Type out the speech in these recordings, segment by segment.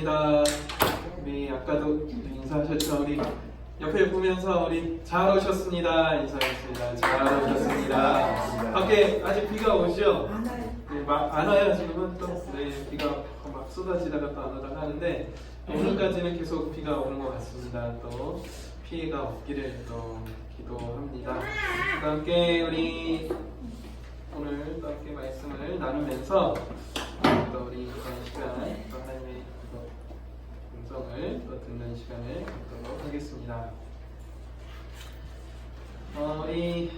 반갑습니다. 우리 아까도 인사하셨죠? 우리 옆에 보면서 우리 잘 오셨습니다. 인사하셨습니다. 잘 오셨습니다. 밖에 아직 비가 오죠? 네, 안 와요. 지금은 또 비가 막 쏟아지다가 또 안 오다가 하는데 오늘까지는 계속 비가 오는 것 같습니다. 또 피해가 없기를 또 기도합니다. 그 함께 우리 오늘 또 함께 말씀을 나누면서 또 우리 이번 시간 또 하나님의 음성을 또 듣는 시간을 갖도록 하겠습니다. 우리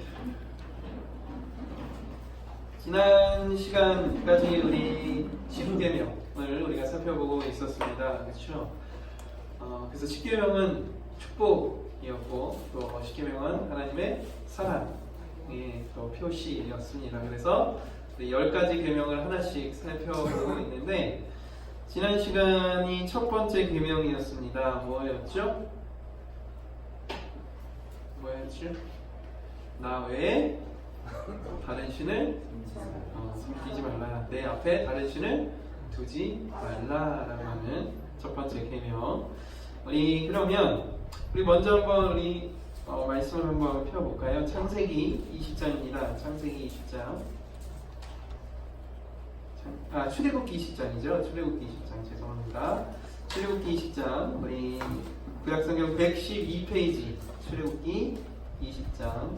지난 시간까지 우리 10계명을 우리가 살펴보고 있었습니다. 그렇죠? 그래서 10계명은 축복이었고 또 10계명은 하나님의 사랑의 또 표시였습니다. 그래서 10가지 계명을 하나씩 살펴보고 있는데 지난 시간이 첫 번째 계명이었습니다. 뭐였죠? 나 외에 다른 신을 섬기지 말라. 내 앞에 다른 신을 두지 말라라고 하는 첫 번째 계명. 그러면 우리 먼저 한번 우리 말씀을 한번 펴볼까요? 창세기 20장입니다. 창세기 20장. 출애굽기 20장이죠. 출애굽기 20장 죄송합니다. 출애굽기 20장 우리 구약성경 112페이지 출애굽기 20장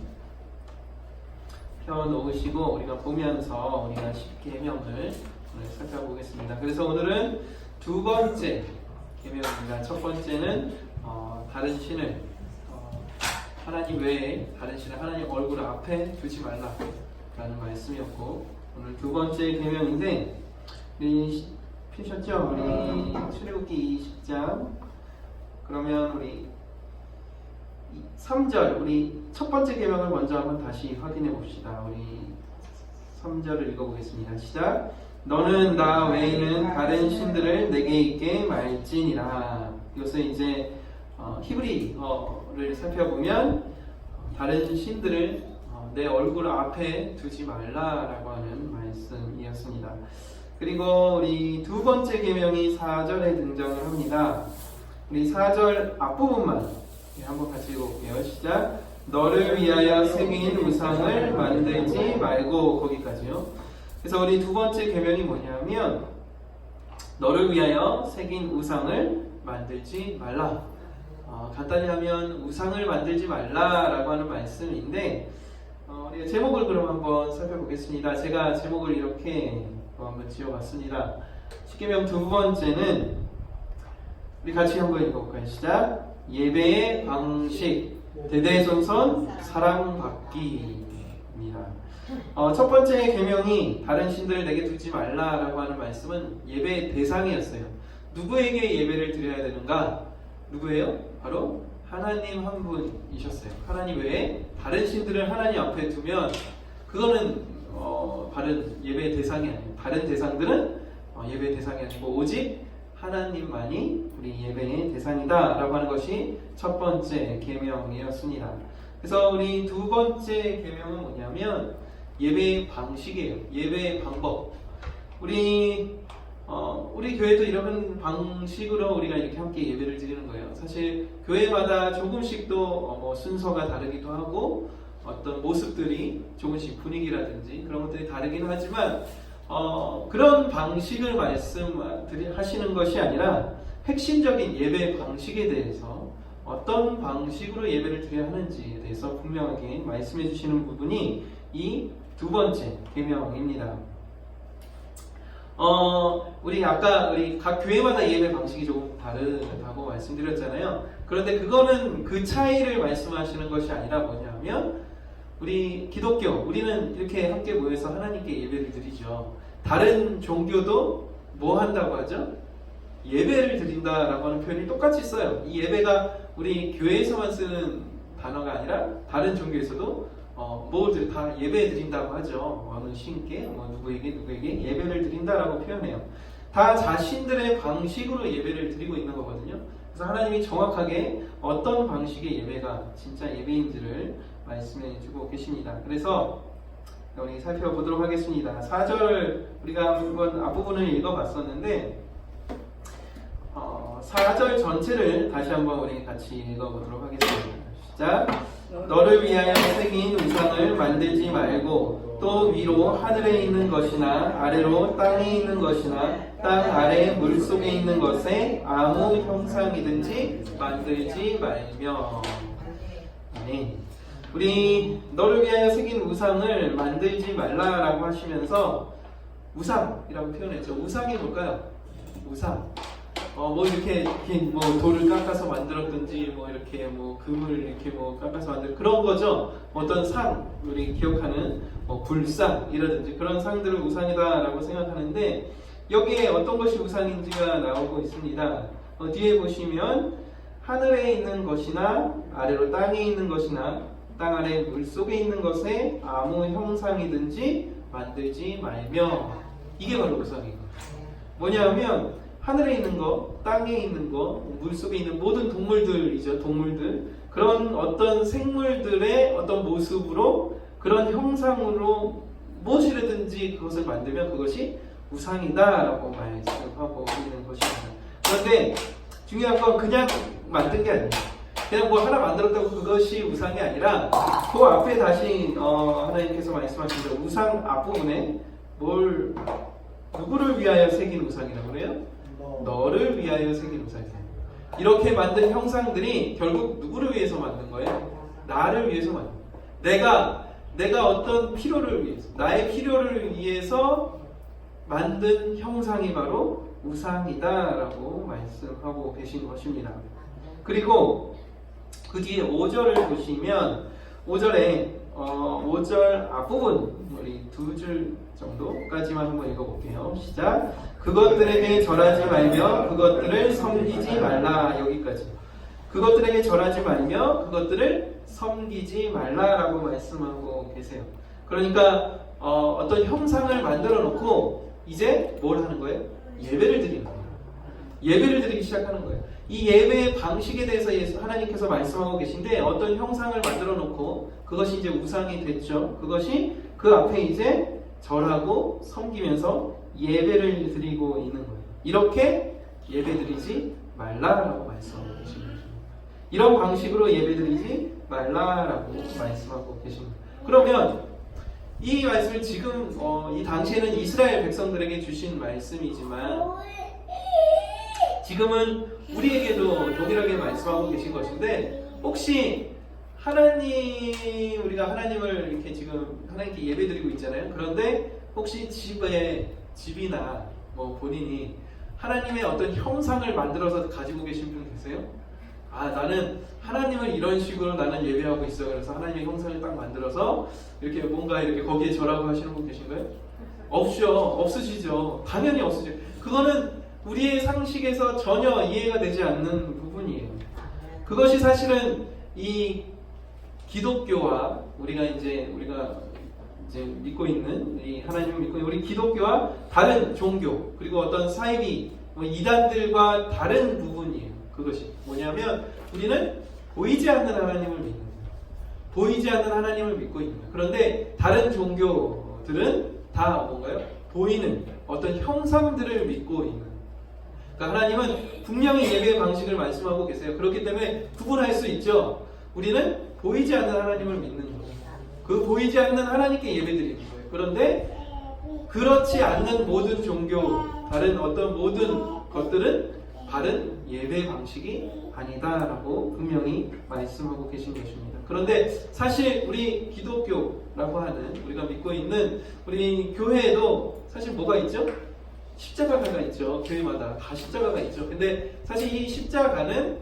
펴놓으시고 우리가 보면서 우리가 10계명을 오늘 살펴보겠습니다. 그래서 오늘은 두 번째 계명입니다. 첫 번째는 다른 신을 하나님 외에 다른 신을 하나님 얼굴 앞에 두지 말라라는 말씀이었고 오늘 두 번째 계명인데 우리 피셨죠? 우리 출애굽기 20장 그러면 우리 3절 우리 첫 번째 계명을 먼저 한번 다시 확인해 봅시다. 우리 3절을 읽어보겠습니다. 시작. 너는 나 외에는 다른 신들을 내게 있게 말지니라. 이것은 이제 히브리어를 살펴보면 다른 신들을 내 얼굴 앞에 두지 말라라고 하는 말씀이었습니다. 그리고 우리 두 번째 계명이 4절에 등장을 합니다. 우리 4절 앞부분만 한번 같이 읽어볼게요. 시작. 너를 위하여 새긴 우상을 만들지 말고 거기까지요. 그래서 우리 두 번째 계명이 뭐냐면 너를 위하여 새긴 우상을 만들지 말라. 간단히 하면 우상을 만들지 말라라고 하는 말씀인데 우리가 제목을 그럼 한번 살펴보겠습니다. 제가 제목을 이렇게 한번 지어봤습니다. 10계명 두 번째는 우리 같이 한번 읽어볼까요? 시작. 예배의 방식, 대대손손 사랑받기입니다. 첫 번째 계명이 다른 신들을 내게 두지 말라라고 하는 말씀은 예배의 대상이었어요. 누구에게 예배를 드려야 되는가? 누구예요? 바로 하나님 한 분이셨어요. 하나님 외에 다른 신들을 하나님 앞에 두면 그거는 다른 예배의 대상이 아니에요. 다른 대상들은 예배의 대상이 아니고 오직 하나님만이 우리 예배의 대상이다 라고 하는 것이 첫 번째 계명이었습니다. 그래서 우리 두 번째 계명은 뭐냐면 예배의 방식이에요. 예배의 방법. 우리 교회도 이런 방식으로 우리가 이렇게 함께 예배를 드리는 거예요. 사실 교회마다 조금씩 또 순서가 다르기도 하고 어떤 모습들이 조금씩 분위기라든지 그런 것들이 다르긴 하지만 그런 방식을 말씀하시는 것이 아니라 핵심적인 예배 방식에 대해서 어떤 방식으로 예배를 드려야 하는지에 대해서 분명하게 말씀해 주시는 부분이 이 두 번째 계명입니다. 우리 아까 우리 각 교회마다 예배 방식이 조금 다르다고 말씀드렸잖아요. 그런데 그거는 그 차이를 말씀하시는 것이 아니라 뭐냐면 우리 기독교 우리는 이렇게 함께 모여서 하나님께 예배를 드리죠. 다른 종교도 뭐 한다고 하죠? 예배를 드린다라고 하는 표현이 똑같이 써요. 이 예배가 우리 교회에서만 쓰는 단어가 아니라 다른 종교에서도 모두 다 예배 드린다고 하죠. 어느 신께 누구에게 예배를 드린다라고 표현해요. 다 자신들의 방식으로 예배를 드리고 있는 거거든요. 그래서 하나님이 정확하게 어떤 방식의 예배가 진짜 예배인지를 말씀해 주고 계십니다. 그래서 우리 살펴보도록 하겠습니다. 4절 우리가 한번 앞부분을 읽어봤었는데 4절 전체를 다시 한번 우리 같이 읽어보도록 하겠습니다. 시작. 너를 위하여 새긴 우상을 만들지 말고 또 위로 하늘에 있는 것이나 아래로 땅에 있는 것이나 땅 아래 물속에 있는 것에 아무 형상이든지 만들지 말며. 아멘. 우리 너를 위하여 새긴 우상을 만들지 말라라고 하시면서 우상이라고 표현했죠. 우상이 뭘까요? 우상. 뭐 이렇게 뭐 돌을 깎아서 만들었든지 뭐 이렇게 뭐 금을 이렇게 뭐 깎아서 만들 그런 거죠. 어떤 상 우리 기억하는 뭐 불상이라든지 그런 상들을 우상이다라고 생각하는데 여기에 어떤 것이 우상인지가 나오고 있습니다. 뒤에 보시면 하늘에 있는 것이나 아래로 땅에 있는 것이나 땅 아래 물 속에 있는 것에 아무 형상이든지 만들지 말며. 이게 바로 우상이에요. 뭐냐면 하늘에 있는 거, 땅에 있는 거, 물 속에 있는 모든 동물들이죠. 동물들. 그런 어떤 생물들의 어떤 모습으로 그런 형상으로 무엇이라든지 그것을 만들면 그것이 우상이다라고 말씀하고 있는 것입니다. 그런데 중요한 건 그냥 만든 게 아니에요. 그냥 뭐 하나 만들었다고 그것이 우상이 아니라 그 앞에 다시 하나님께서 말씀하신 대로 우상 앞부분에 누구를 위하여 새긴 우상이라고 그래요? 너를 위하여 새긴 우상이에요. 이렇게 만든 형상들이 결국 누구를 위해서 만든 거예요? 나를 위해서 만든 거예요. 내가 어떤 필요를 위해서, 나의 필요를 위해서 만든 형상이 바로 우상이다라고 말씀하고 계신 것입니다. 그리고 그 뒤에 5절을 보시면 5절에 5절 앞부분 우리 2줄 정도까지만 한번 읽어볼게요. 시작. 그것들에게 절하지 말며 그것들을 섬기지 말라. 여기까지. 그것들에게 절하지 말며 그것들을 섬기지 말라라고 말씀하고 계세요. 그러니까 어떤 형상을 만들어 놓고 이제 뭘 하는 거예요? 예배를 드리는 거예요. 예배를 드리기 시작하는 거예요. 이 예배의 방식에 대해서 하나님께서 말씀하고 계신데 어떤 형상을 만들어 놓고 그것이 이제 우상이 됐죠. 그것이 그 앞에 이제 절하고 섬기면서 예배를 드리고 있는 거예요. 이렇게 예배 드리지 말라라고 말씀하고 계십니다. 이런 방식으로 예배 드리지 말라라고 말씀하고 계십니다. 그러면 이 말씀을 지금 이 당시에는 이스라엘 백성들에게 주신 말씀이지만 지금은 우리에게도 동일하게 말씀하고 계신 것인데 혹시 우리가 하나님을 이렇게 지금 하나님께 예배드리고 있잖아요. 그런데 혹시 집이나 뭐 본인이 하나님의 어떤 형상을 만들어서 가지고 계신 분 계세요? 나는 하나님을 이런 식으로 나는 예배하고 있어. 그래서 하나님의 형상을 딱 만들어서 이렇게 뭔가 이렇게 거기에 절하고 하시는 분 계신가요? 없으시죠. 당연히 없으시죠. 그거는 우리의 상식에서 전혀 이해가 되지 않는 부분이에요. 그것이 사실은 이 기독교와 우리가 이제 믿고 있는 이 하나님을 믿고 있는 우리 기독교와 다른 종교 그리고 어떤 사이비 이단들과 다른 부분이에요. 그것이 뭐냐면 우리는 보이지 않는 하나님을 믿는 거예요. 보이지 않는 하나님을 믿고 있는 거예요. 그런데 다른 종교들은 다 뭔가요? 보이는 어떤 형상들을 믿고 있는 거예요. 그러니까 하나님은 분명히 예배의 방식을 말씀하고 계세요. 그렇기 때문에 구분할 수 있죠. 우리는 보이지 않는 하나님을 믿는 거예요. 그 보이지 않는 하나님께 예배드리는 거예요. 그런데 그렇지 않는 모든 종교, 다른 어떤 모든 것들은 바른 예배 방식이 아니다라고 분명히 말씀하고 계신 것입니다. 그런데 사실 우리 기독교라고 하는 우리가 믿고 있는 우리 교회에도 사실 뭐가 있죠? 십자가가 있죠. 교회마다 다 십자가가 있죠. 근데 사실 이 십자가는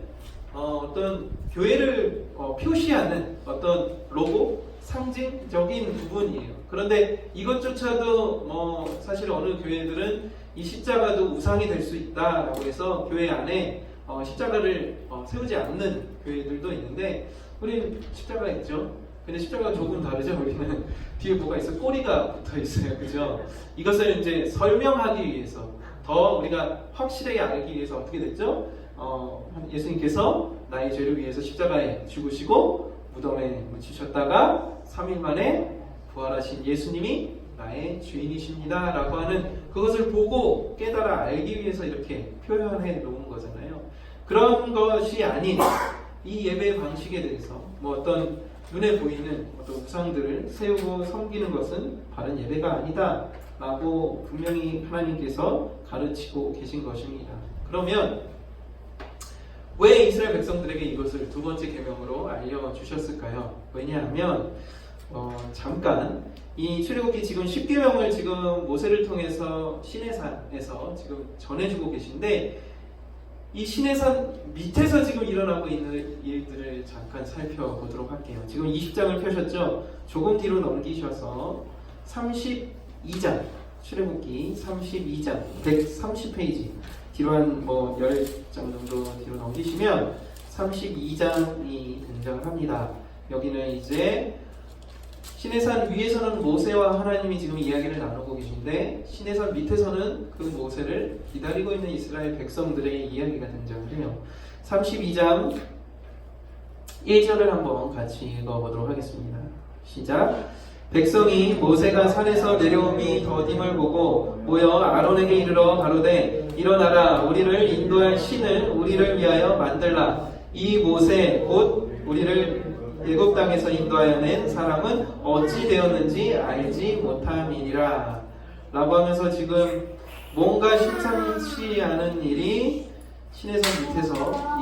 어떤 교회를 표시하는 어떤 로고, 상징적인 부분이에요. 그런데 이것조차도 사실 어느 교회들은 이 십자가도 우상이 될 수 있다라고 해서 교회 안에 십자가를 세우지 않는 교회들도 있는데 우리는 십자가 있죠. 근데 십자가가 조금 다르죠. 우리는 뒤에 뭐가 있어요? 꼬리가 붙어 있어요. 그죠? 이것을 이제 설명하기 위해서 더 우리가 확실하게 알기 위해서 어떻게 됐죠? 예수님께서 나의 죄를 위해서 십자가에 죽으시고 무덤에 묻히셨다가 3일 만에 부활하신 예수님이 나의 주인이십니다 라고 하는 그것을 보고 깨달아 알기 위해서 이렇게 표현해 놓은 거잖아요. 그런 것이 아닌 이 예배 방식에 대해서 뭐 어떤 눈에 보이는 어떤 우상들을 세우고 섬기는 것은 바른 예배가 아니다 라고 분명히 하나님께서 가르치고 계신 것입니다. 그러면 왜 이스라엘 백성들에게 이것을 두 번째 계명으로 알려주셨을까요? 왜냐하면 잠깐 이 출애굽기 지금 10계명을 지금 모세를 통해서 시내산에서 지금 전해주고 계신데 이 시내산 밑에서 지금 일어나고 있는 일들을 잠깐 살펴보도록 할게요. 지금 20장을 펴셨죠? 조금 뒤로 넘기셔서 32장 출애굽기 32장 130페이지 뒤로 한 뭐 10장 정도 뒤로 넘기시면 32장이 등장을 합니다. 여기는 이제 시내산 위에서는 모세와 하나님이 지금 이야기를 나누고 계신데 시내산 밑에서는 그 모세를 기다리고 있는 이스라엘 백성들의 이야기가 등장을 해요. 32장 1절을 한번 같이 읽어보도록 하겠습니다. 시작. 백성이 모세가 산에서 내려옴이 더딤을 보고 모여 아론에게 이르러 가로되 일어나라 우리를 인도할 신을 우리를 위하여 만들라. 이 모세 곧 우리를 애굽 땅에서 인도하여 낸 사람은 어찌 되었는지 알지 못함이니라 라고 하면서 지금 뭔가 심상치 않은 일이 시내산 밑에서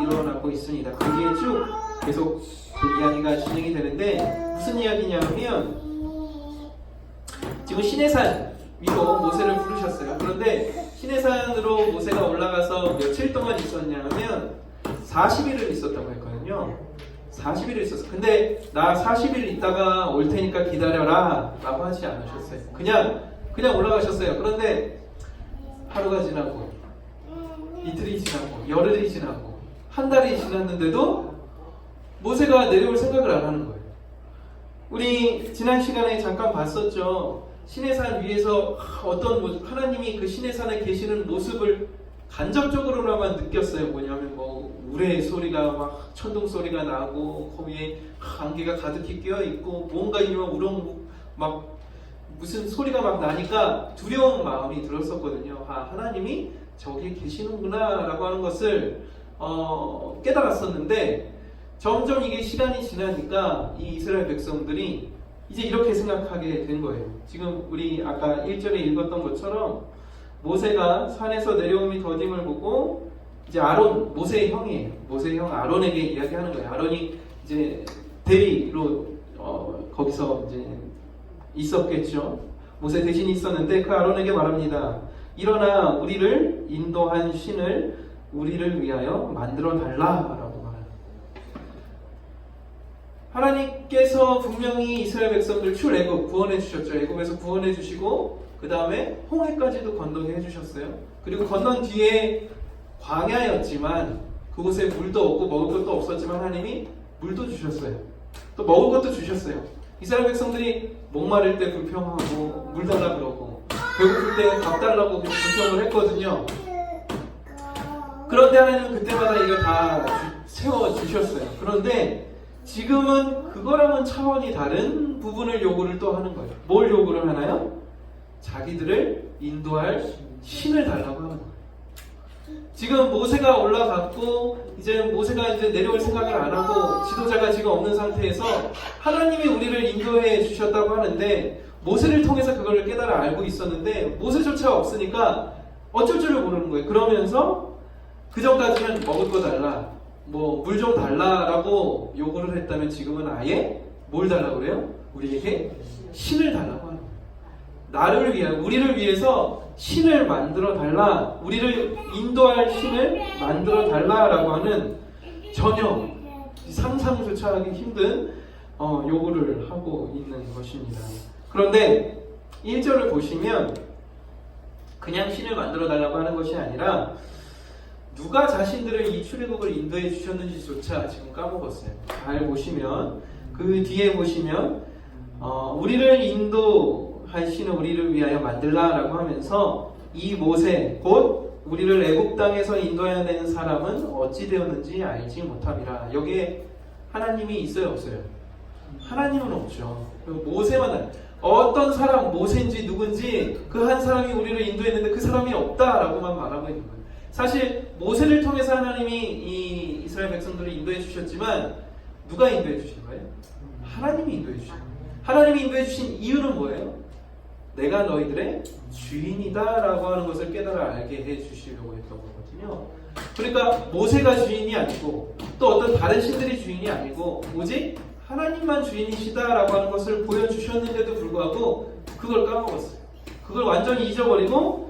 일어나고 있습니다. 거기에 쭉 계속 그 이야기가 진행이 되는데 무슨 이야기냐면 지금 시내산 위로 모세를 부르셨어요. 그런데 시내산으로 모세가 올라가서 며칠 동안 있었냐면 40일을 있었다고 했거든요. 40일을 있었어. 근데 나 40일 있다가 올 테니까 기다려라 라고 하지 않으셨어요. 그냥 올라가셨어요. 그런데 하루가 지나고 이틀이 지나고 열흘이 지나고 한 달이 지났는데도 모세가 내려올 생각을 안 하는 거예요. 우리 지난 시간에 잠깐 봤었죠. 시내산 위에서 어떤 하나님이 그 시내산에 계시는 모습을 간접적으로나만 느꼈어요. 뭐냐면 뭐 우레 소리가 막 천둥 소리가 나고 거기에 안개가 가득히 끼어 있고 뭔가 이런 우렁 막 무슨 소리가 막 나니까 두려운 마음이 들었었거든요. 하나님이 저기 계시는구나라고 하는 것을 깨달았었는데 점점 이게 시간이 지나니까 이 이스라엘 백성들이 이제 이렇게 생각하게 된 거예요. 지금 우리 아까 1절에 읽었던 것처럼 모세가 산에서 내려옴이 더딤을 보고 이제 아론, 모세의 형이에요. 모세의 형 아론에게 이야기하는 거예요. 아론이 이제 대리로 거기서 이제 있었겠죠. 모세 대신이 있었는데 그 아론에게 말합니다. 일어나 우리를 인도한 신을 우리를 위하여 만들어 달라라고 말합니다. 하나님께서 분명히 이스라엘 백성들 출애굽 구원해 주셨죠. 애굽에서 구원해 주시고 그 다음에 홍해까지도 건너게 해주셨어요. 그리고 건넌 뒤에 광야였지만 그곳에 물도 없고 먹을 것도 없었지만 하나님이 물도 주셨어요. 또 먹을 것도 주셨어요. 이스라엘 백성들이 목마를 때 불평하고 물 달라 그러고 배고플 때 밥 달라고 불평을 했거든요. 그런데 하나님은 그때마다 이걸 다 채워주셨어요. 그런데 지금은 그거랑은 차원이 다른 부분을 요구를 또 하는 거예요. 뭘 요구를 하나요? 자기들을 인도할 신을 달라고 하는 거예요. 지금 모세가 올라갔고 이제 모세가 이제 내려올 생각을 안 하고 지도자가 지금 없는 상태에서 하나님이 우리를 인도해 주셨다고 하는데 모세를 통해서 그걸 깨달아 알고 있었는데 모세조차 없으니까 어쩔 줄을 모르는 거예요. 그러면서 그 전까지는 먹을 거 달라, 뭐 물 좀 달라라고 요구를 했다면 지금은 아예 뭘 달라고 그래요? 우리에게 신을 달라고 하는 거예요. 나를 위하여, 우리를 위해서 신을 만들어 달라, 우리를 인도할 신을 만들어 달라라고 하는 전혀 상상조차 하기 힘든 요구를 하고 있는 것입니다. 그런데 1절을 보시면 그냥 신을 만들어 달라고 하는 것이 아니라 누가 자신들을 이 출애굽을 인도해 주셨는지조차 지금 까먹었어요. 잘 보시면 그 뒤에 보시면 우리를 인도할 신을 우리를 위하여 만들라라고 하면서 이 모세 곧 우리를 애굽 땅에서 인도해낸 사람은 어찌 되었는지 알지 못함이라. 여기에 하나님이 있어요, 없어요? 하나님은 없죠. 모세만 어떤 사람, 모세인지 누군지 그 한 사람이 우리를 인도했는데 그 사람이 없다라고만 말하고 있는 거예요. 사실 모세를 통해서 하나님이 이 이스라엘 백성들을 인도해 주셨지만 누가 인도해 주신 거예요? 하나님이 인도해 주신 거예요. 하나님이 인도해 주신 이유는 뭐예요? 내가 너희들의 주인이다 라고 하는 것을 깨달아 알게 해 주시려고 했던 거거든요. 그러니까 모세가 주인이 아니고 또 어떤 다른 신들이 주인이 아니고 오직 하나님만 주인이시다 라고 하는 것을 보여주셨는데도 불구하고 그걸 까먹었어요. 그걸 완전히 잊어버리고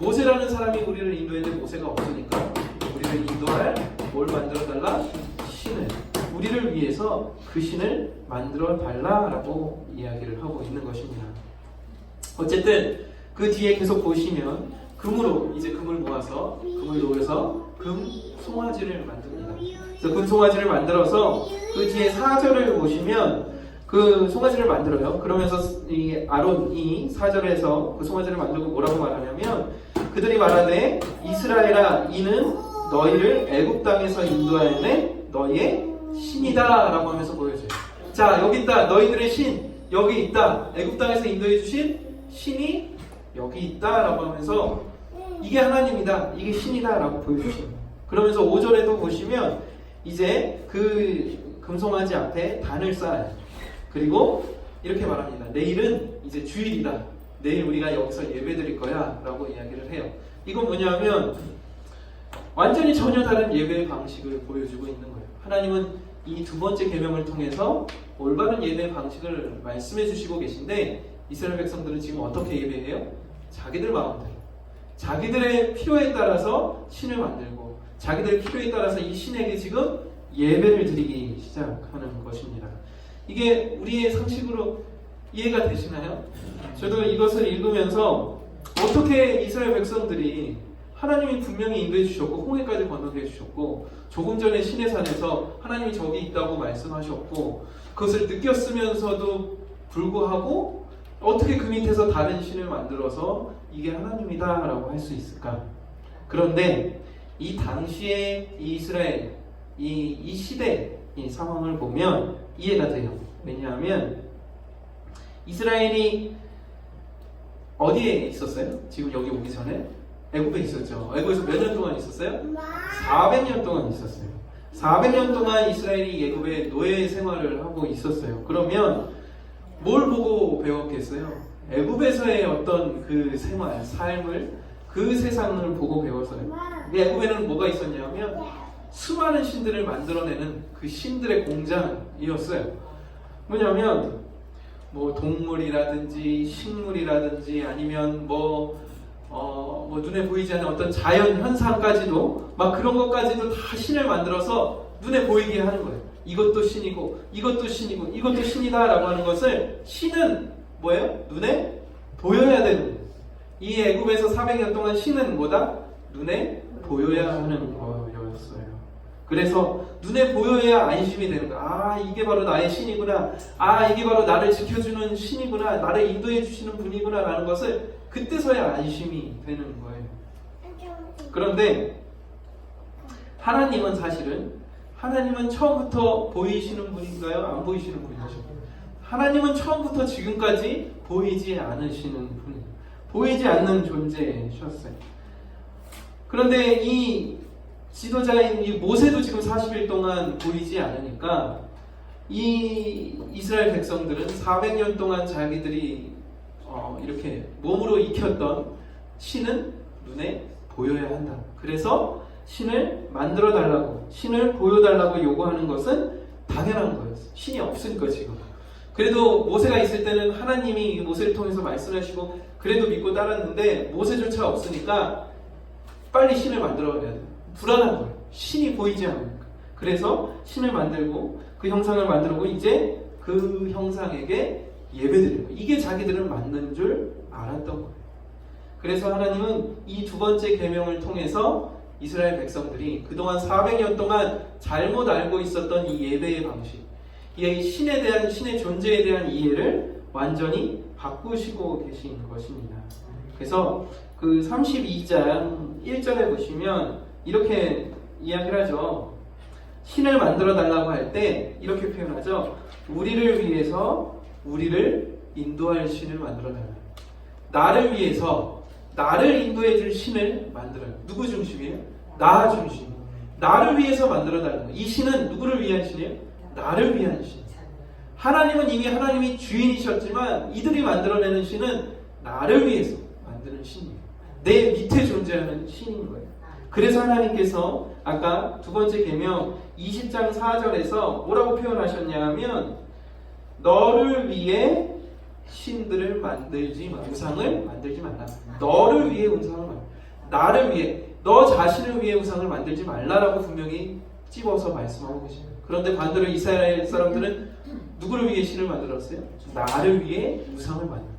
모세라는 사람이 우리를 인도했는데 모세가 없으니까 우리를 인도할 뭘 만들어 달라? 신을. 우리를 위해서 그 신을 만들어 달라라고 이야기를 하고 있는 것입니다. 어쨌든 그 뒤에 계속 보시면 금으로 이제 금을 모아서 금을 녹여서 금 송아지를 만듭니다. 그래서 금 송아지를 만들어서 그 뒤에 4절을 보시면 그 송아지를 만들어요. 그러면서 이 아론이 4절에서 그 송아지를 만들고 뭐라고 말하냐면 그들이 말하되 이스라엘아 이는 너희를 애굽 땅에서 인도하였네 너희의 신이다 라고 하면서 보여줘요. 자 여기 있다 너희들의 신 여기 있다 애굽 땅에서 인도해 주신 신이 여기 있다 라고 하면서 이게 하나님이다 이게 신이다 라고 보여주시는 거예요. 그러면서 5절에도 보시면 이제 그 금송아지 앞에 단을 쌓아요. 그리고 이렇게 말합니다. 내일은 이제 주일이다. 내일 우리가 여기서 예배드릴 거야 라고 이야기를 해요. 이건 뭐냐면 완전히 전혀 다른 예배 방식을 보여주고 있는 거예요. 하나님은 이 두 번째 계명을 통해서 올바른 예배 방식을 말씀해 주시고 계신데 이스라엘 백성들은 지금 어떻게 예배해요? 자기들 마음대로 자기들의 필요에 따라서 신을 만들고 자기들의 필요에 따라서 이 신에게 지금 예배를 드리기 시작하는 것입니다. 이게 우리의 상식으로 이해가 되시나요? 저도 이것을 읽으면서 어떻게 이스라엘 백성들이 하나님이 분명히 인도해 주셨고 홍해까지 건너게 해주셨고 조금 전에 시내산에서 하나님이 저기 있다고 말씀하셨고 그것을 느꼈으면서도 불구하고 어떻게 그 밑에서 다른 신을 만들어서 이게 하나님이다 라고 할 수 있을까? 그런데 이 당시의 이 이스라엘 이 시대 이 상황을 보면 이해가 돼요. 왜냐하면 이스라엘이 어디에 있었어요? 지금 여기 오기 전에? 애굽에 있었죠. 애굽에서 몇 년 동안 있었어요? 400년 동안 있었어요. 400년 동안 이스라엘이 애굽에 노예 생활을 하고 있었어요. 그러면 뭘 보고 배웠겠어요? 애굽에서의 어떤 그 생활, 삶을 그 세상을 보고 배웠어요. 애굽에는 뭐가 있었냐면 수많은 신들을 만들어내는 그 신들의 공장이었어요. 뭐냐면 뭐 동물이라든지 식물이라든지 아니면 뭐 눈에 보이지 않는 어떤 자연 현상까지도 막 그런 것까지도 다 신을 만들어서 눈에 보이게 하는 거예요. 이것도 신이고 이것도 신이고 이것도 신이다 라고 하는 것을 신은 뭐예요? 눈에 보여야 되는 거예요. 이 애굽에서 400년 동안 신은 뭐다? 눈에 보여야 하는 거였어요. 그래서 눈에 보여야 안심이 되는 거야. 아 이게 바로 나의 신이구나. 아 이게 바로 나를 지켜주는 신이구나. 나를 인도해 주시는 분이구나 라는 것을 그때서야 안심이 되는 거예요. 그런데 하나님은 사실은 하나님은 처음부터 보이시는 분인가요? 안 보이시는 분이죠? 하나님은 처음부터 지금까지 보이지 않으시는 분이에요. 보이지 않는 존재셨어요. 그런데 이 지도자인 이 모세도 지금 40일 동안 보이지 않으니까 이 이스라엘 백성들은 400년 동안 자기들이 이렇게 몸으로 익혔던 신은 눈에 보여야 한다. 그래서 신을 만들어 달라고, 신을 보여달라고 요구하는 것은 당연한 거예요. 신이 없으니까 지금. 그래도 모세가 있을 때는 하나님이 모세를 통해서 말씀하시고 그래도 믿고 따랐는데 모세조차 없으니까 빨리 신을 만들어야 돼요. 불안한 거예요. 신이 보이지 않으니까. 그래서 신을 만들고 그 형상을 만들고 이제 그 형상에게 예배드리는 거예요. 이게 자기들은 맞는 줄 알았던 거예요. 그래서 하나님은 이 두 번째 계명을 통해서 이스라엘 백성들이 그동안 400년 동안 잘못 알고 있었던 이 예배의 방식, 이 신에 대한, 신의 존재에 대한 이해를 완전히 바꾸시고 계신 것입니다. 그래서 그 32장 1절에 보시면 이렇게 이야기를 하죠. 신을 만들어 달라고 할 때 이렇게 표현하죠. 우리를 위해서 우리를 인도할 신을 만들어 달라. 나를 위해서 나를 인도해 줄 신을 만들어요. 누구 중심이에요? 나 중심. 나를 위해서 만들어달라는 거예요. 이 신은 누구를 위한 신이에요? 나를 위한 신. 하나님은 이미 하나님이 주인이셨지만 이들이 만들어내는 신은 나를 위해서 만드는 신이에요. 내 밑에 존재하는 신인 거예요. 그래서 하나님께서 아까 두 번째 계명 20장 4절에서 뭐라고 표현하셨냐 하면 너를 위해 신들을 만들지 마. 우상을 만들지 말라. 너를 위해 우상을 만들지 나를 위해 너 자신을 위해 우상을 만들지 말라라고 분명히 찝어서 말씀하고 계십니다. 그런데 반대로 이스라엘 사람들은 누구를 위해 신을 만들었어요? 나를 위해 우상을 만들었어요.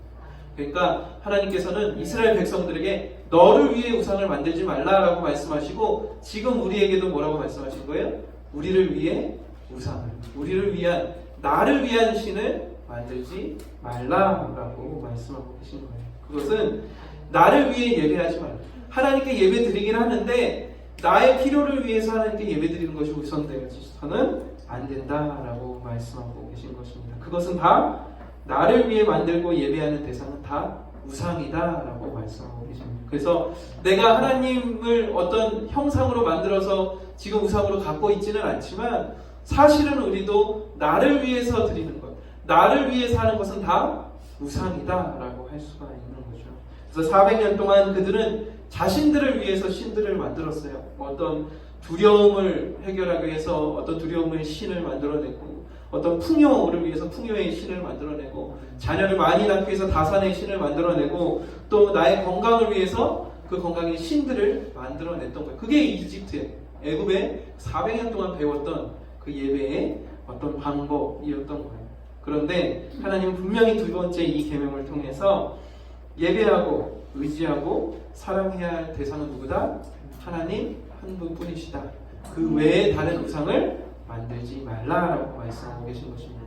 그러니까 하나님께서는 이스라엘 백성들에게 너를 위해 우상을 만들지 말라라고 말씀하시고 지금 우리에게도 뭐라고 말씀하신 거예요? 우리를 위해 우상을, 우리를 위한, 나를 위한 신을 만들지 말라라고 말씀하고 계신 거예요. 그것은 나를 위해 예배하지 말라. 하나님께 예배 드리긴 하는데 나의 필요를 위해서 하나님께 예배 드리는 것이 우선되어서는 안 된다라고 말씀하고 계신 것입니다. 그것은 다 나를 위해 만들고 예배하는 대상은 다 우상이다라고 말씀하고 계십니다. 그래서 내가 하나님을 어떤 형상으로 만들어서 지금 우상으로 갖고 있지는 않지만 사실은 우리도 나를 위해서 드리는 것, 나를 위해서 하는 것은 다 우상이다라고 할 수가 있는 거죠. 그래서 400년 동안 그들은 자신들을 위해서 신들을 만들었어요. 어떤 두려움을 해결하기 위해서 어떤 두려움의 신을 만들어내고 어떤 풍요를 위해서 풍요의 신을 만들어내고 자녀를 많이 낳기 위해서 다산의 신을 만들어내고 또 나의 건강을 위해서 그 건강의 신들을 만들어냈던 거예요. 그게 이집트에 애굽에 400년 동안 배웠던 그 예배의 어떤 방법이었던 거예요. 그런데 하나님은 분명히 두 번째 이 계명을 통해서 예배하고 의지하고 사랑해야 할 대상은 누구다? 하나님 한 분뿐이시다. 그 외에 다른 우상을 만들지 말라라고 말씀하고 계신 것입니다.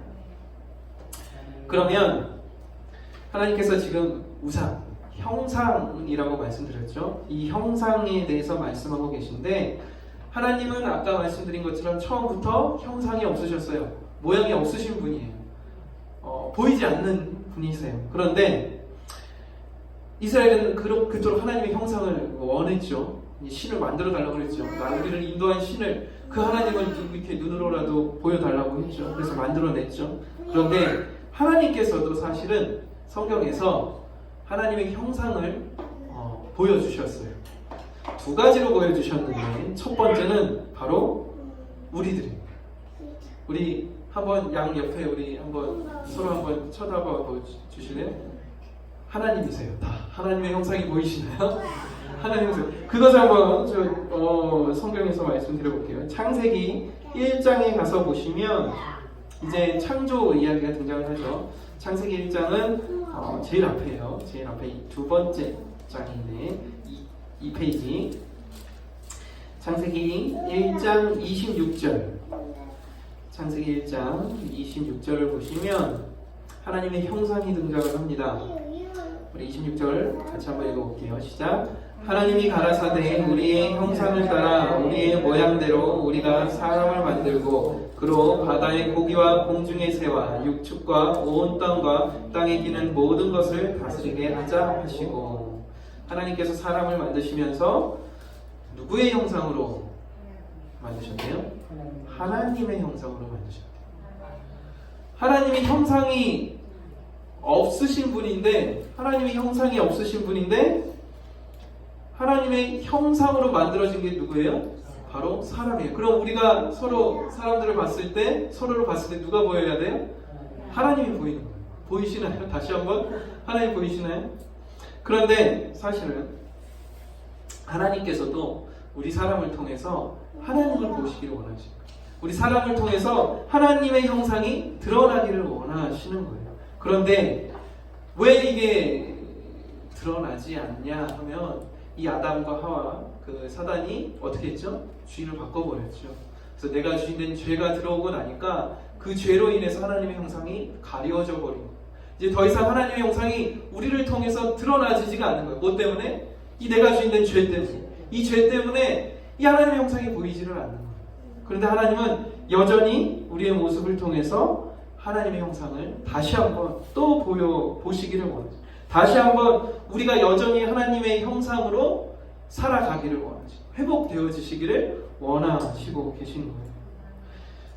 그러면 하나님께서 지금 우상, 형상이라고 말씀드렸죠. 이 형상에 대해서 말씀하고 계신데 하나님은 아까 말씀드린 것처럼 처음부터 형상이 없으셨어요. 모양이 없으신 분이에요. 보이지 않는 분이세요. 그런데 이스라엘은 그토록 하나님의 형상을 원했죠. 신을 만들어 달라고 그랬죠. 우리를 인도한 신을 그 하나님을 이렇게 눈으로라도 보여달라고 했죠. 그래서 만들어냈죠. 그런데 하나님께서도 사실은 성경에서 하나님의 형상을 보여주셨어요. 두 가지로 보여주셨는데 첫 번째는 바로 우리들이에요. 우리 한번 양 옆에 우리 한번 서로 한번 쳐다봐 주실래요? 하나님이세요. 다 하나님의 형상이 보이시나요? 하나님 형상. 그것을 한번 성경에서 말씀드려볼게요. 창세기 1장에 가서 보시면 이제 창조 이야기가 등장을 하죠. 창세기 1장은 제일 앞에요. 제일 앞에 두 번째 장인데 이 페이지. 창세기 1장 26절. 창세기 1장 26절을 보시면 하나님의 형상이 등장을 합니다. 우리 26절 같이 한번 읽어볼게요. 시작. 하나님이 가라사대 우리의 형상을 따라 우리의 모양대로 우리가 사람을 만들고 그로 바다의 고기와 공중의 새와 육축과 온 땅과 땅에 기는 모든 것을 다스리게 하자 하시고 하나님께서 사람을 만드시면서 누구의 형상으로 만드셨대요? 하나님의 형상으로 만드셨대요. 하나님의 형상이 없으신 분인데 하나님의 형상이 없으신 분인데 하나님의 형상으로 만들어진 게 누구예요? 바로 사람이에요. 그럼 우리가 서로 사람들을 봤을 때 서로를 봤을 때 누가 보여야 돼요? 하나님이 보이는 거예요. 보이시나요? 다시 한번 하나님 보이시나요? 그런데 사실은 하나님께서도 우리 사람을 통해서 하나님을 보시기를 원하십니다. 우리 사람을 통해서 하나님의 형상이 드러나기를 원하시는 거예요. 그런데 왜 이게 드러나지 않냐 하면 이 아담과 하와 그 사단이 어떻게 했죠? 주인을 바꿔버렸죠. 그래서 내가 주인된 죄가 들어오고 나니까 그 죄로 인해서 하나님의 형상이 가려져 버린 거예요. 이제 더 이상 하나님의 형상이 우리를 통해서 드러나지지가 않는 거예요. 뭐 때문에? 이 내가 주인된 죄 때문에. 이 죄 때문에 이 하나님의 형상이 보이지를 않는 거예요. 그런데 하나님은 여전히 우리의 모습을 통해서 하나님의 형상을 다시 한번 또 보시기를 원하죠. 다시 한번 우리가 여전히 하나님의 형상으로 살아가기를 원하시고 회복되어지시기를 원하시고 계신 거예요.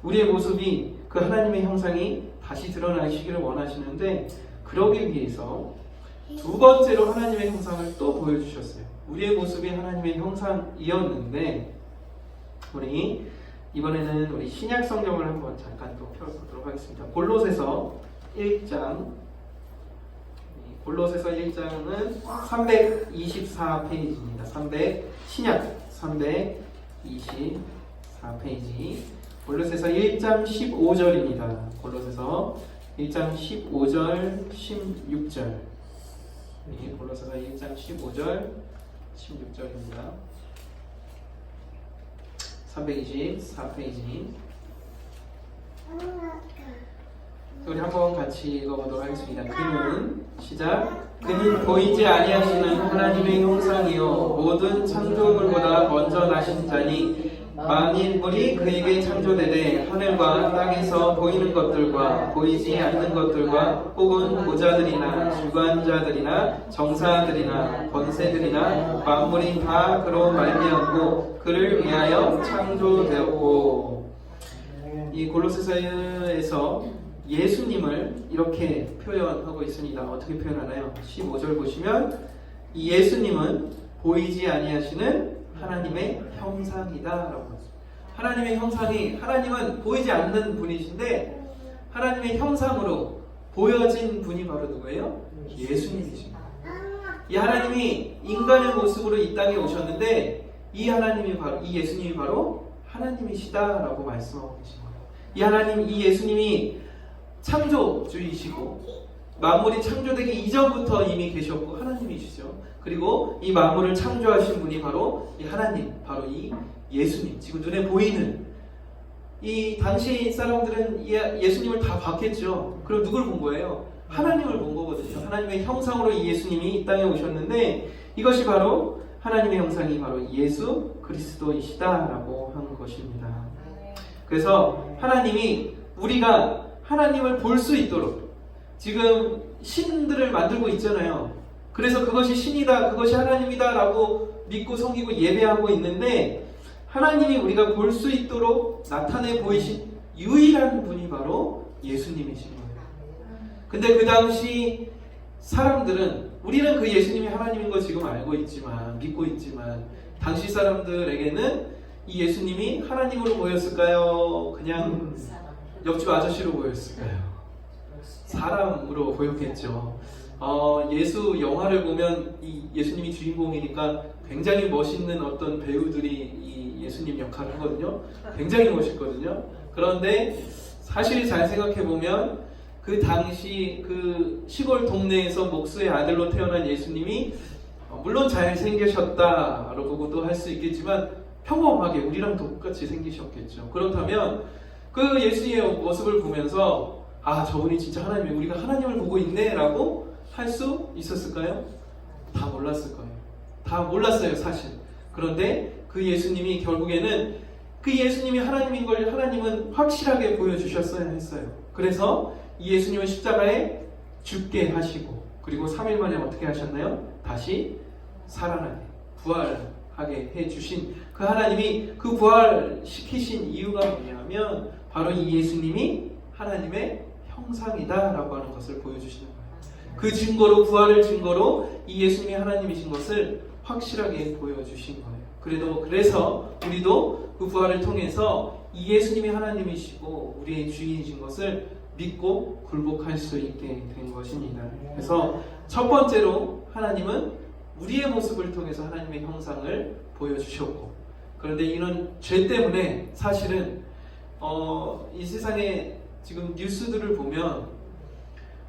우리의 모습이 그 하나님의 형상이 다시 드러나시기를 원하시는데 그러기 위해서 두 번째로 하나님의 형상을 또 보여주셨어요. 우리의 모습이 하나님의 형상이었는데 우리 이번에는 우리 신약 성경을 한번 잠깐 또 펴보도록 하겠습니다. 골로새서 1장 골로새서 1장은 324페이지입니다. 신약 324페이지 골로새서 1장 15절입니다. 골로새서 1장 15절 16절 골로새서 1장 15절 16절입니다. 324페이지 우리 한번 같이 읽어보도록 하겠습니다. 그는 시작 그는 보이지 아니하시는 하나님의 형상이요 모든 창조물보다 먼저 나신 자니 만일물이 그에게 창조되되 하늘과 땅에서 보이는 것들과 보이지 않는 것들과 혹은 보좌들이나 주관자들이나 정사들이나 권세들이나 만물이 다 그로 말미암고 그를 위하여 창조되었고 이 골로새서에서 예수님을 이렇게 표현하고 있습니다. 어떻게 표현하나요? 15절 보시면 이 예수님은 보이지 아니하시는 하나님의 형상이다 라고 했습니다. 하나님의 형상이 하나님은 보이지 않는 분이신데 하나님의 형상으로 보여진 분이 바로 누구예요? 예수님이십니다. 이 하나님이 인간의 모습으로 이 땅에 오셨는데 이 예수님이 바로 하나님이시다라고 말씀하고 계신 거예요. 이 하나님, 이 예수님이 창조주이시고 만물이 창조되기 이전부터 이미 계셨고 하나님이시죠. 그리고 이 만물을 창조하신 분이 바로 이 하나님, 바로 이 예수님, 지금 눈에 보이는 이 당시 사람들은 예수님을 다 봤겠죠. 그럼 누굴 본 거예요? 하나님을 본 거거든요. 하나님의 형상으로 이 예수님이 이 땅에 오셨는데 이것이 바로 하나님의 형상이 바로 예수 그리스도이시다라고 한 것입니다. 그래서 하나님이 우리가 하나님을 볼 수 있도록 지금 신들을 만들고 있잖아요. 그래서 그것이 신이다, 그것이 하나님이다 라고 믿고 섬기고 예배하고 있는데 하나님이 우리가 볼 수 있도록 나타내 보이신 유일한 분이 바로 예수님이신 거예요. 근데 그 당시 사람들은 우리는 그 예수님이 하나님인 거 지금 알고 있지만 믿고 있지만 당시 사람들에게는 이 예수님이 하나님으로 보였을까요? 그냥 옆집 아저씨로 보였을까요? 사람으로 보였겠죠. 예수 영화를 보면 이 예수님이 주인공이니까 굉장히 멋있는 어떤 배우들이 이 예수님 역할을 하거든요. 굉장히 멋있거든요. 그런데 사실 잘 생각해 보면 그 당시 그 시골 동네에서 목수의 아들로 태어난 예수님이 물론 잘생기셨다라고도 할 수 있겠지만 평범하게 우리랑 똑같이 생기셨겠죠. 그렇다면 그 예수님의 모습을 보면서 저분이 진짜 하나님이에요. 우리가 하나님을 보고 있네 라고 할 수 있었을까요? 다 몰랐을 거예요. 다 몰랐어요 사실. 그런데 그 예수님이 결국에는 그 예수님이 하나님인 걸 하나님은 확실하게 보여주셨어야 했어요. 그래서 이 예수님을 십자가에 죽게 하시고 그리고 3일 만에 어떻게 하셨나요? 다시 살아나게 부활하게 해주신 그 하나님이 그 부활시키신 이유가 뭐냐면 바로 이 예수님이 하나님의 형상이다 라고 하는 것을 보여주시는 거예요. 그 증거로 부활을 증거로 이 예수님이 하나님이신 것을 확실하게 보여주신 거예요. 그래서 우리도 그 부활을 통해서 이 예수님이 하나님이시고 우리의 주인이신 것을 믿고 굴복할 수 있게 된 것입니다. 그래서 첫 번째로 하나님은 우리의 모습을 통해서 하나님의 형상을 보여주셨고 그런데 이런 죄 때문에 사실은 이 세상에 지금 뉴스들을 보면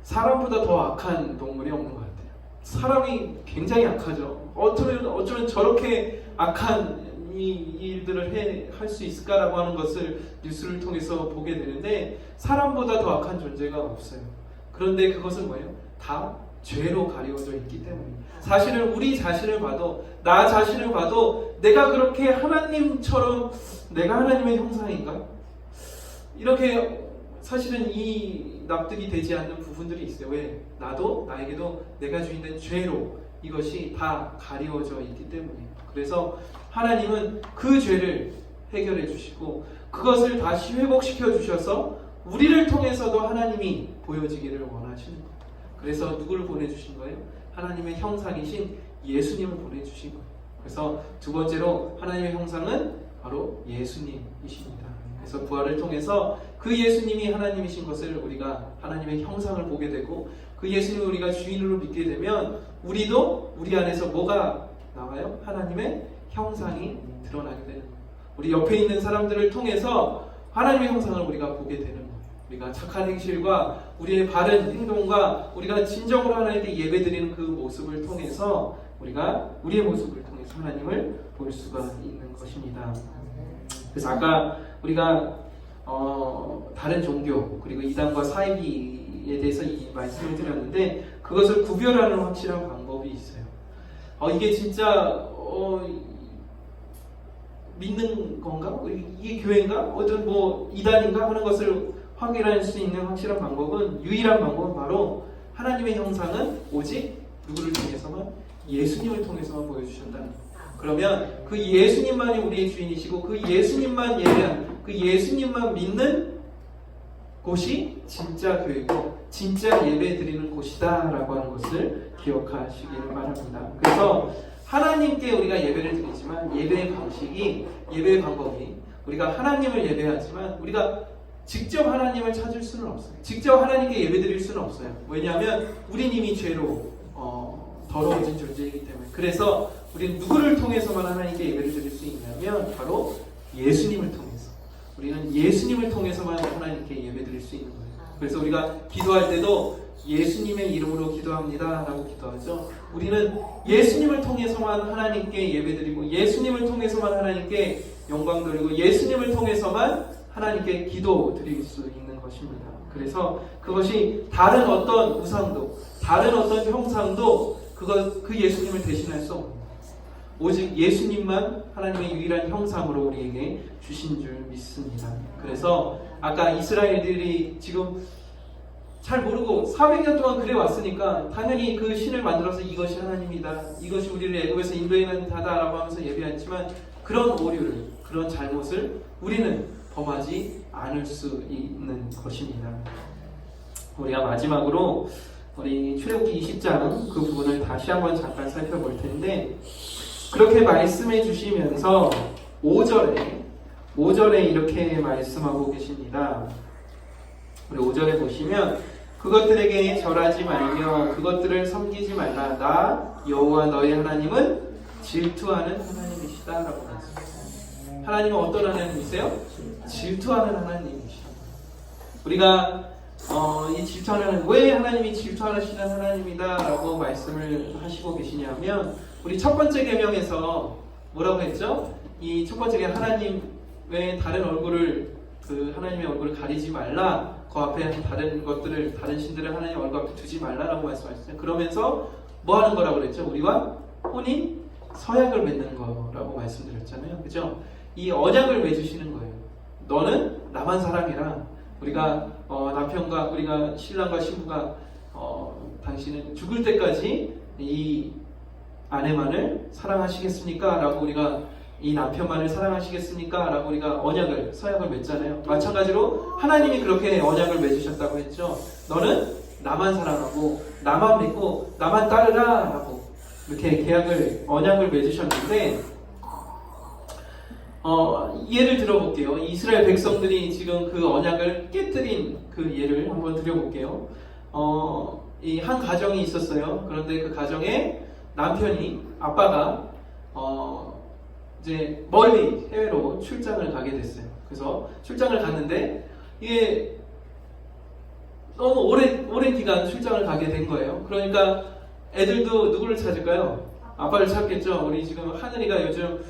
사람보다 더 악한 동물이 없는 것 같아요. 사람이 굉장히 악하죠. 어쩌면 저렇게 악한 이 일들을 할 수 있을까라고 하는 것을 뉴스를 통해서 보게 되는데 사람보다 더 악한 존재가 없어요. 그런데 그것은 뭐예요? 다 죄로 가려져 있기 때문에 사실은 우리 자신을 봐도 나 자신을 봐도 내가 그렇게 하나님처럼 내가 하나님의 형상인가? 이렇게 사실은 이 납득이 되지 않는 부분들이 있어요. 왜? 나에게도 내가 주인된 죄로 이것이 다 가리워져 있기 때문에. 그래서 하나님은 그 죄를 해결해 주시고 그것을 다시 회복시켜 주셔서 우리를 통해서도 하나님이 보여지기를 원하시는 거예요. 그래서 누구를 보내주신 거예요? 하나님의 형상이신 예수님을 보내주신 거예요. 그래서 두 번째로 하나님의 형상은 바로 예수님이십니다. 그래서 부활을 통해서 그 예수님이 하나님이신 것을 우리가 하나님의 형상을 보게 되고 그 예수님을 우리가 주인으로 믿게 되면 우리도 우리 안에서 뭐가 나와요? 하나님의 형상이 드러나게 되는 거예요. 우리 옆에 있는 사람들을 통해서 하나님의 형상을 우리가 보게 되는 거예요. 우리가 착한 행실과 우리의 바른 행동과 우리가 진정으로 하나님께 예배드리는 그 모습을 통해서 우리가 우리의 모습을 통해서 하나님을 볼 수가 있는 것입니다. 그래서 아까 우리가 다른 종교 그리고 이단과 사이비에 대해서 이 말씀을 드렸는데 그것을 구별하는 확실한 방법이 있어요. 이게 진짜 믿는 건가? 이게 교회인가? 어떤 뭐 이단인가 하는 것을 확인할 수 있는 확실한 방법은 유일한 방법은 바로 하나님의 형상은 오직 누구를 통해서만? 예수님을 통해서만 보여주셨다는 거예요. 그러면 그 예수님만이 우리의 주인이시고 그 예수님만 예배하는 그 예수님만 믿는 곳이 진짜 교회고 진짜 예배 드리는 곳이다 라고 하는 것을 기억하시기를 바랍니다. 그래서 하나님께 우리가 예배를 드리지만 예배의 방식이 예배의 방법이 우리가 하나님을 예배하지만 우리가 직접 하나님을 찾을 수는 없어요. 직접 하나님께 예배드릴 수는 없어요. 왜냐하면 우린 이미 죄로 더러워진 존재이기 때문에. 그래서 우리는 누구를 통해서만 하나님께 예배를 드릴 수 있냐면 바로 예수님을 통해서. 우리는 예수님을 통해서만 하나님께 예배드릴 수 있는 거예요. 그래서 우리가 기도할 때도 예수님의 이름으로 기도합니다 라고 기도하죠. 우리는 예수님을 통해서만 하나님께 예배드리고 예수님을 통해서만 하나님께 영광 돌리고 예수님을 통해서만 하나님께 기도 드릴 수 있는 것입니다. 그래서 그것이 다른 어떤 우상도 다른 어떤 형상도 그 예수님을 대신할 수 없는 오직 예수님만 하나님의 유일한 형상으로 우리에게 주신 줄 믿습니다. 그래서 아까 이스라엘들이 지금 잘 모르고 400년 동안 그래 왔으니까 당연히 그 신을 만들어서 이것이 하나님이다, 이것이 우리를 애굽에서 인도해낸 다다라고 하면서 예배했지만 그런 오류를, 그런 잘못을 우리는 범하지 않을 수 있는 것입니다. 우리가 마지막으로 우리 출애굽기 20장 그 부분을 다시 한번 잠깐 살펴볼 텐데 그렇게 말씀해 주시면서 5절에 이렇게 말씀하고 계십니다. 우리 5절에 보시면 그것들에게 절하지 말며 그것들을 섬기지 말라. 나 여호와 너희 하나님은 질투하는 하나님이시다 라고 말씀하셨습니다. 하나님은 어떤 하나님이세요? 질투하는 하나님이시다. 우리가 이 질투하는 왜 하나님이 질투하시는 하나님이다 라고 말씀을 하시고 계시냐면 우리 첫 번째 계명에서 뭐라고 했죠? 이 첫 번째 계명 하나님의 다른 얼굴을 하나님의 얼굴을 가리지 말라. 그 앞에 다른 것들을 다른 신들을 하나님 얼굴 앞에 두지 말라라고 말씀하셨어요. 그러면서 뭐 하는 거라고 그랬죠? 우리와 혼인 서약을 맺는 거라고 말씀드렸잖아요. 그죠? 이 언약을 맺으시는 거예요. 너는 나만 사랑해라. 우리가 남편과 우리가 신랑과 신부가 당신은 죽을 때까지 이 아내만을 사랑하시겠습니까? 라고 우리가 이 남편만을 사랑하시겠습니까? 라고 우리가 서약을 맺잖아요. 마찬가지로 하나님이 그렇게 언약을 맺으셨다고 했죠. 너는 나만 사랑하고 나만 믿고 나만 따르라 라고 이렇게 언약을 맺으셨는데 예를 들어볼게요. 이스라엘 백성들이 지금 그 언약을 깨뜨린 그 예를 한번 드려볼게요. 이 한 가정이 있었어요. 그런데 그 가정에 아빠가 이제 멀리 해외로 출장을 가게 됐어요. 그래서 출장을 갔는데 이게 너무 오랜 기간 출장을 가게 된 거예요. 그러니까 애들도 누구를 찾을까요? 아빠를 찾겠죠. 우리 지금 하늘이가 요즘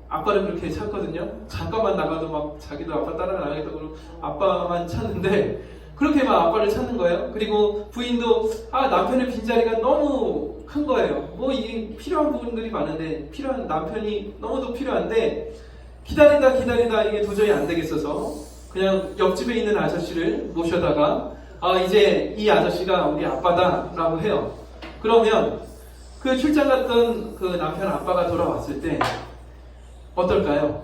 아빠를 그렇게 찾거든요. 잠깐만 나가도 막 자기도 아빠 따라 나가겠다고 아빠만 찾는데 그렇게 막 아빠를 찾는 거예요. 그리고 부인도 남편의 빈자리가 너무 큰 거예요. 이게 필요한 부분들이 많은데 남편이 너무도 필요한데 기다리다 이게 도저히 안 되겠어서 그냥 옆집에 있는 아저씨를 모셔다가 이제 이 아저씨가 우리 아빠다라고 해요. 그러면 그 출장 갔던 그 남편 아빠가 돌아왔을 때 어떨까요?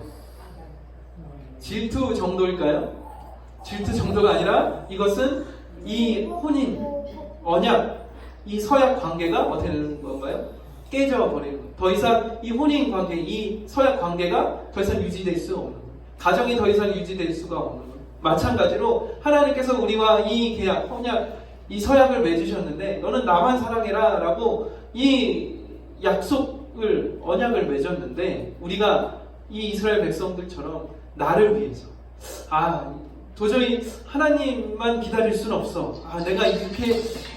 질투 정도일까요? 질투 정도가 아니라 이것은 이 혼인, 언약, 이 서약 관계가 어떻게 되는 건가요? 깨져버리는 거예요. 더 이상 이 혼인 관계, 이 서약 관계가 더 이상 유지될 수 없는 거예요. 가정이 더 이상 유지될 수가 없는 거예요. 마찬가지로 하나님께서 우리와 이 계약, 언약, 이 서약을 맺으셨는데 너는 나만 사랑해라 라고 이 약속을, 언약을 맺었는데 우리가 이 이스라엘 백성들처럼 나를 위해서 도저히 하나님만 기다릴 수는 없어.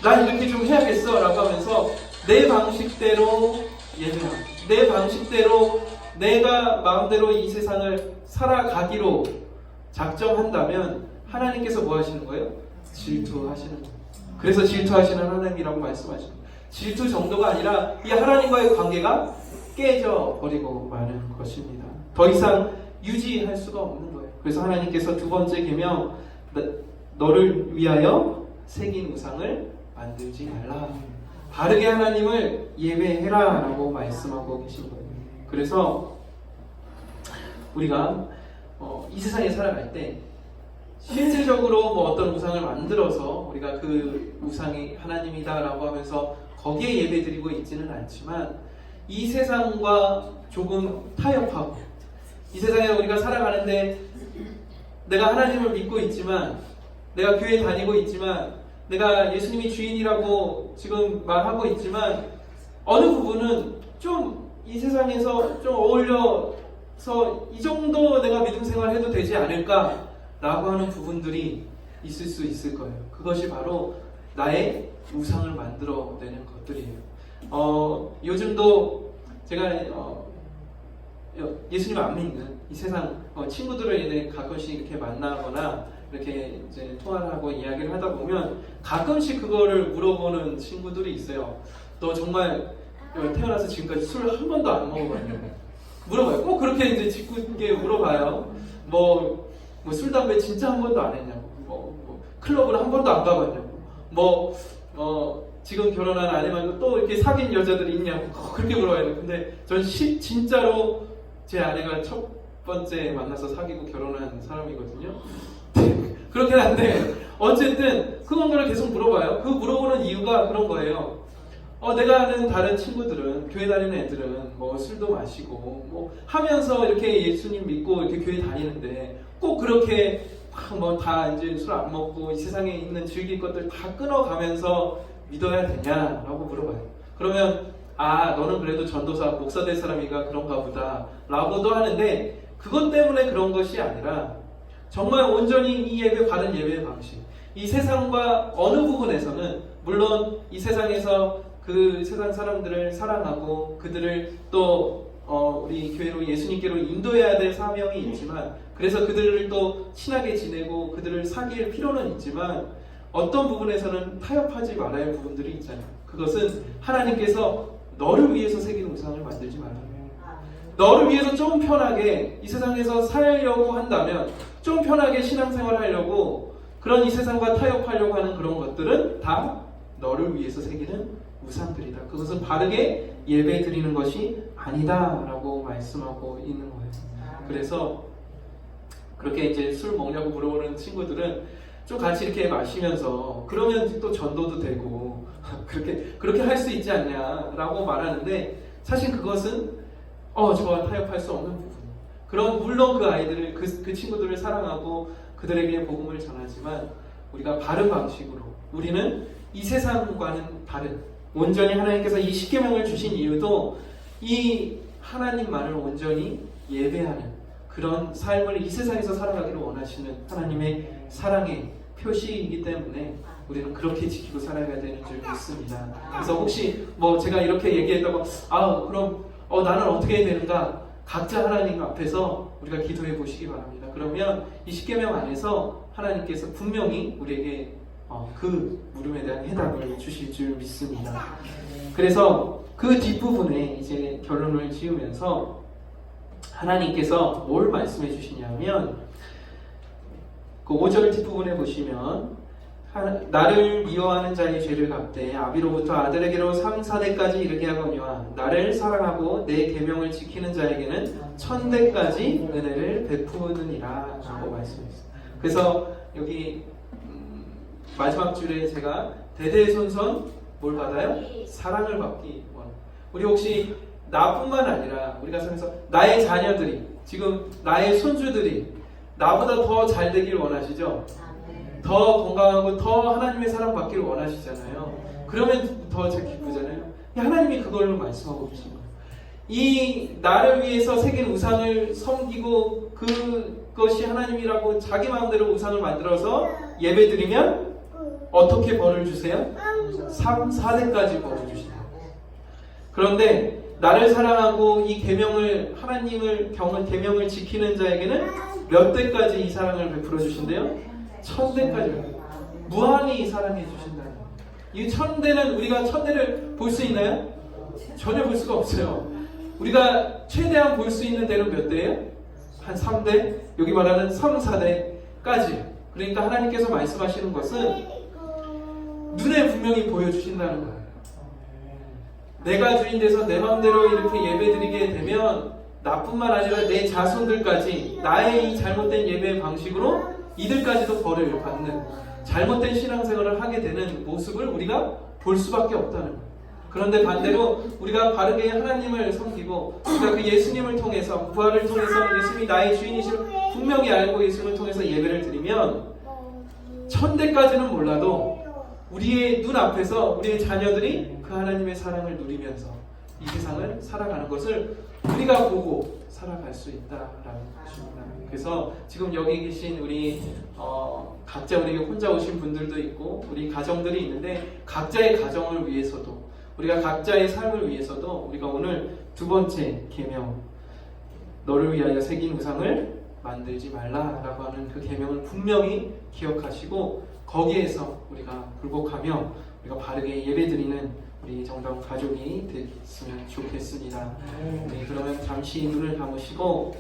난 이렇게 좀 해야겠어 라고 하면서 내 방식대로 예배하고 내 방식대로 내가 마음대로 이 세상을 살아가기로 작정한다면 하나님께서 뭐 하시는 거예요? 질투하시는 거예요. 그래서 질투하시는 하나님이라고 말씀하시는 거예요. 질투 정도가 아니라 이 하나님과의 관계가 깨져버리고 마는 것입니다. 더 이상 유지할 수가 없는 거예요. 그래서 하나님께서 두 번째 계명, 너를 위하여 새긴 우상을 만들지 말라. 바르게 하나님을 예배해라 라고 말씀하고 계신 거예요. 그래서 우리가 이 세상에 살아갈 때 실질적으로 뭐 어떤 우상을 만들어서 우리가 그 우상이 하나님이다 라고 하면서 거기에 예배드리고 있지는 않지만 이 세상과 조금 타협하고 이 세상에 우리가 살아가는데 내가 하나님을 믿고 있지만 내가 교회 다니고 있지만 내가 예수님이 주인이라고 지금 말하고 있지만 어느 부분은 좀 이 세상에서 좀 어울려서 이 정도 내가 믿음 생활해도 되지 않을까 라고 하는 부분들이 있을 수 있을 거예요. 그것이 바로 나의 우상을 만들어내는 것들이에요. 요즘도 제가 예수님 안 믿는 이 세상 친구들을 가끔씩 이렇게 만나거나 이렇게 이제 통화를 하고 이야기를 하다 보면 가끔씩 그거를 물어보는 친구들이 있어요. 너 정말 태어나서 지금까지 술 한 번도 안 먹어봤냐고 물어봐요. 꼭 그렇게 이제 짓궂게 물어봐요. 술 담배 진짜 한 번도 안 했냐고, 클럽을 한 번도 안 가봤냐고, 지금 결혼한 아내 말고 또 이렇게 사귄 여자들이 있냐고 그렇게 물어봐요. 근데 전 진짜로 제 아내가 첫 번째 만나서 사귀고 결혼한 사람이거든요. 그렇긴 한데 어쨌든 그런 거를 계속 물어봐요. 그 물어보는 이유가 그런 거예요. 내가 아는 다른 친구들은 교회 다니는 애들은 술도 마시고 하면서 이렇게 예수님 믿고 이렇게 교회 다니는데 꼭 그렇게 다 이제 술 안 먹고 이 세상에 있는 즐길 것들 다 끊어가면서 믿어야 되냐라고 물어봐요. 그러면 너는 그래도 전도사 목사 될 사람이니까 그런가 보다 라고도 하는데 그것 때문에 그런 것이 아니라 정말 온전히 이 예배, 바른 예배의 방식, 이 세상과 어느 부분에서는 물론 이 세상에서 그 세상 사람들을 사랑하고 그들을 또 우리 교회로 예수님께로 인도해야 될 사명이 있지만 그래서 그들을 또 친하게 지내고 그들을 사귈 필요는 있지만 어떤 부분에서는 타협하지 말아야 할 부분들이 있잖아요. 그것은 하나님께서 너를 위해서 새긴 우상을 만들지 말아요. 너를 위해서 좀 편하게 이 세상에서 살려고 한다면 좀 편하게 신앙생활 하려고 그런 이 세상과 타협하려고 하는 그런 것들은 다 너를 위해서 새기는 우상들이다. 그것은 바르게 예배 드리는 것이 아니다 라고 말씀하고 있는 거예요. 그래서 그렇게 이제 술 먹냐고 물어보는 친구들은 좀 같이 이렇게 마시면서 그러면 또 전도도 되고 그렇게 할 수 있지 않냐라고 말하는데 사실 그것은 저와 타협할 수 없는 부분. 그럼 물론 그 아이들을 그 친구들을 사랑하고 그들에게 복음을 전하지만 우리가 바른 방식으로 우리는 이 세상과는 다른 온전히 하나님께서 이 십계명을 주신 이유도 이 하나님만을 온전히 예배하는 그런 삶을 이 세상에서 살아가기를 원하시는 하나님의 사랑의 표시이기 때문에 우리는 그렇게 지키고 살아야 되는 줄 믿습니다. 그래서 혹시 제가 이렇게 얘기했다고 그럼 나는 어떻게 해야 되는가? 각자 하나님 앞에서 우리가 기도해 보시기 바랍니다. 그러면 이 십계명 안에서 하나님께서 분명히 우리에게 그 물음에 대한 해답을 주실 줄 믿습니다. 그래서 그 뒷부분에 이제 결론을 지으면서 하나님께서 뭘 말씀해 주시냐면 그 5절 뒷부분에 보시면 나를 미워하는 자의 죄를 갚되 아비로부터 아들에게로 3, 4대까지 이르게 하거니와 나를 사랑하고 내 계명을 지키는 자에게는 1000대까지 은혜를 베푸느니라 라고 말씀했습니다. 그래서 여기 마지막 줄에 제가 대대손손 뭘 받아요? 사랑을 받기 원해요. 우리 혹시 나뿐만 아니라 우리가 살면서 나의 자녀들이 지금 나의 손주들이 나보다 더 잘 되길 원하시죠? 더 건강하고 더 하나님의 사랑 받기를 원하시잖아요. 그러면 더 기쁘잖아요. 하나님이 그걸로 말씀하고 계신 거예요. 이 나를 위해서 새긴 우상을 섬기고 그것이 하나님이라고 자기 마음대로 우상을 만들어서 예배드리면 어떻게 벌을 주세요? 3, 4대까지 벌을 주신다. 그런데 나를 사랑하고 이 계명을 하나님을 계명을 지키는 자에게는 몇 대까지 이 사랑을 베풀어 주신대요? 1000대까지 무한히 사랑해 주신다는 거예요. 이 1000대는 우리가 1000대를 볼 수 있나요? 전혀 볼 수가 없어요. 우리가 최대한 볼 수 있는 대는 몇 대예요? 한 3대? 여기 말하는 3, 4대까지. 그러니까 하나님께서 말씀하시는 것은 눈에 분명히 보여주신다는 거예요. 내가 주인 돼서 내 마음대로 이렇게 예배드리게 되면 나뿐만 아니라 내 자손들까지 나의 이 잘못된 예배 방식으로 이들까지도 벌을 받는 잘못된 신앙생활을 하게 되는 모습을 우리가 볼 수밖에 없다는 거예요. 그런데 반대로 우리가 바르게 하나님을 섬기고 우리가 그 예수님을 통해서 부활을 통해서 예수님이 나의 주인이심을 분명히 알고 예수님을 통해서 예배를 드리면 1000대까지는 몰라도 우리의 눈앞에서 우리의 자녀들이 그 하나님의 사랑을 누리면서 이 세상을 살아가는 것을 우리가 보고 살아갈 수 있다라는 것입니다. 그래서 지금 여기 계신 우리 각자 우리에게 혼자 오신 분들도 있고 우리 가정들이 있는데 각자의 가정을 위해서도 우리가 각자의 삶을 위해서도 우리가 오늘 두 번째 계명 너를 위하여 새긴 우상을 만들지 말라라고 하는 그 계명을 분명히 기억하시고 거기에서 우리가 굴복하며 우리가 바르게 예배드리는 우리 정다운 가족이 됐으면 좋겠습니다. 그러면 잠시 눈을 감으시고